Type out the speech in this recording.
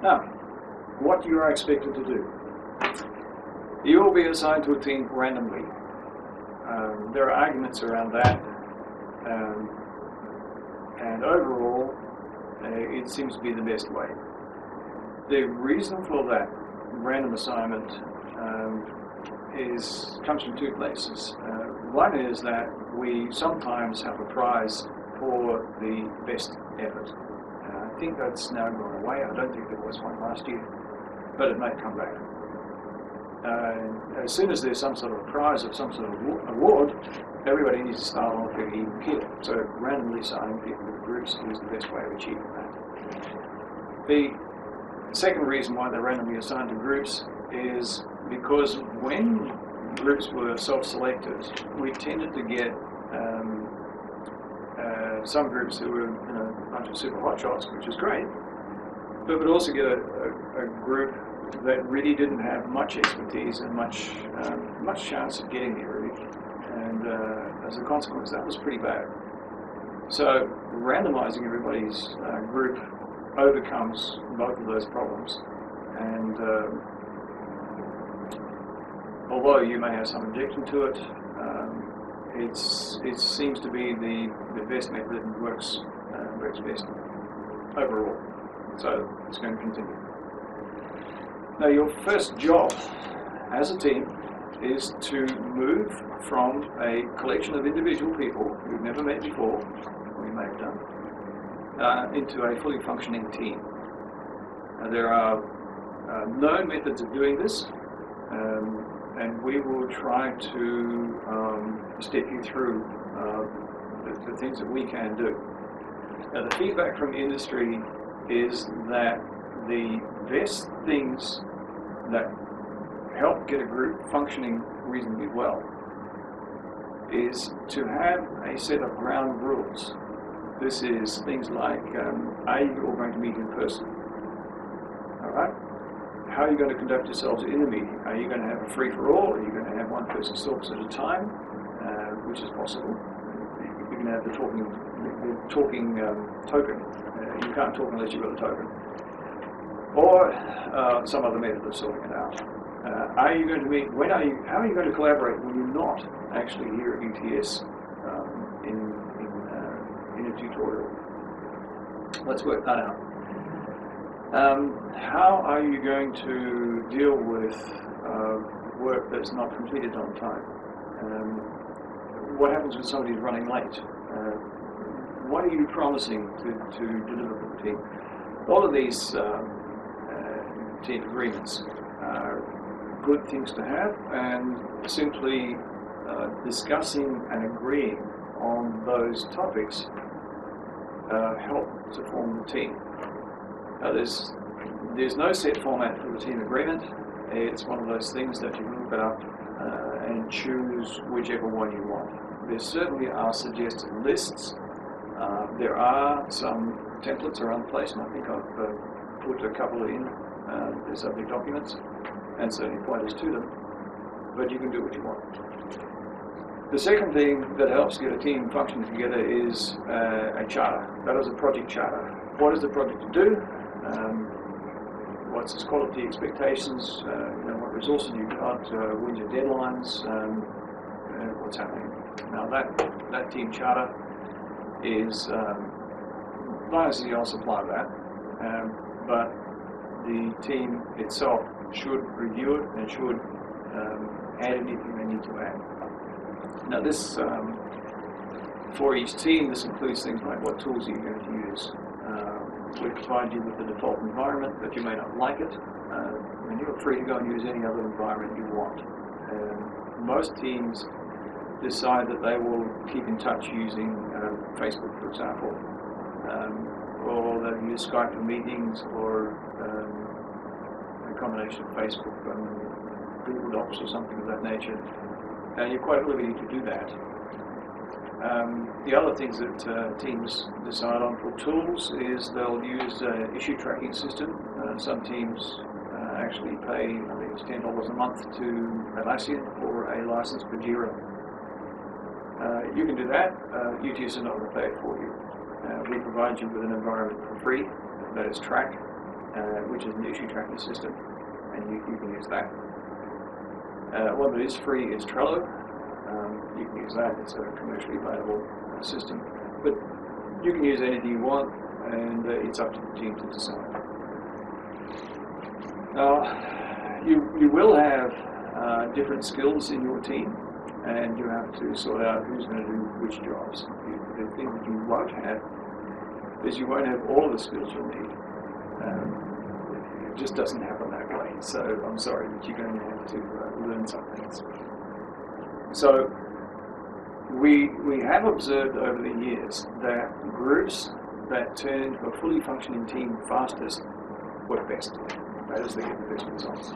Now, what you are expected to do. You will be assigned to a team randomly. There are arguments around that, and overall, it seems to be the best way. The reason for that random assignment comes from two places. One is that we sometimes have a prize for the best effort. I think that's now gone away. I don't think there was one last year, but it may come back. As soon as there's some sort of prize or some sort of award, everybody needs to start on a fairly even keel. So randomly assigning people to groups is the best way of achieving that. The second reason why they're randomly assigned to groups is because when groups were self-selected, we tended to get some groups who were a bunch of super hotshots, which is great, but we'd also get a group that really didn't have much expertise and much chance of getting there, really. And as a consequence, that was pretty bad. So randomizing everybody's group overcomes both of those problems. And although you may have some objection to it, it seems to be the best method and works best overall. So it's going to continue. Now, your first job as a team is to move from a collection of individual people you've never met before, or you may have done, into a fully functioning team. There are known methods of doing this, and we will try to step you through the things that we can do. Now, the feedback from the industry is that the best things that help get a group functioning reasonably well is to have a set of ground rules. This is things like, are you all going to meet in person? All right? How are you going to conduct yourselves in a meeting? Are you going to have a free-for-all? Are you going to have one person talks at a time, which is possible? You can have the talking token. You can't talk unless you've got a token. Or some other method of sorting it out. Are you going to meet? How are you going to collaborate when you're not actually here at UTS in a tutorial? Let's work that out. How are you going to deal with work that's not completed on time? What happens when somebody's running late? What are you promising to deliver for the team? All of these team agreements are good things to have, and simply discussing and agreeing on those topics help to form the team. Now, there's no set format for the team agreement. It's one of those things that you look up and choose whichever one you want. There certainly are suggested lists. There are some templates around the place, and I think I've put a couple in the subject documents, and certainly pointers to them, but you can do what you want. The second thing that helps get a team functioning together is a charter. That is a project charter. What is the project to do? What's its quality expectations? What resources you've got, when's your deadlines, what's happening. Now that team charter is not necessarily I'll supply that, but the team itself should review it and should add anything they need to add. Now this, for each team, this includes things like what tools are you going to use. We provide you with the default environment, but you may not like it, and you're free to go and use any other environment you want. Most teams decide that they will keep in touch using Facebook, for example, or they'll use Skype for meetings, or a combination of Facebook and Google Docs or something of that nature. And you're quite at liberty to do that. The other things that teams decide on for tools is they'll use an issue tracking system. Some teams actually pay, I think it's $10 a month to Atlassian for a license for Jira. You can do that. UTS is not going to pay it for you. We provide you with an environment for free that is tracked, which is an issue tracking system, and you can use that. One that is free is Trello. You can use that. It's a commercially available system, but you can use anything you want, and it's up to the team to decide. You will have different skills in your team, and you have to sort out who's going to do which jobs. The thing that you won't have is you won't have all of the skills you'll need. It just doesn't happen that way. So I'm sorry, but you're going to have to learn some things. So we have observed over the years that groups that turn into a fully functioning team fastest work best. That is, they get the best results.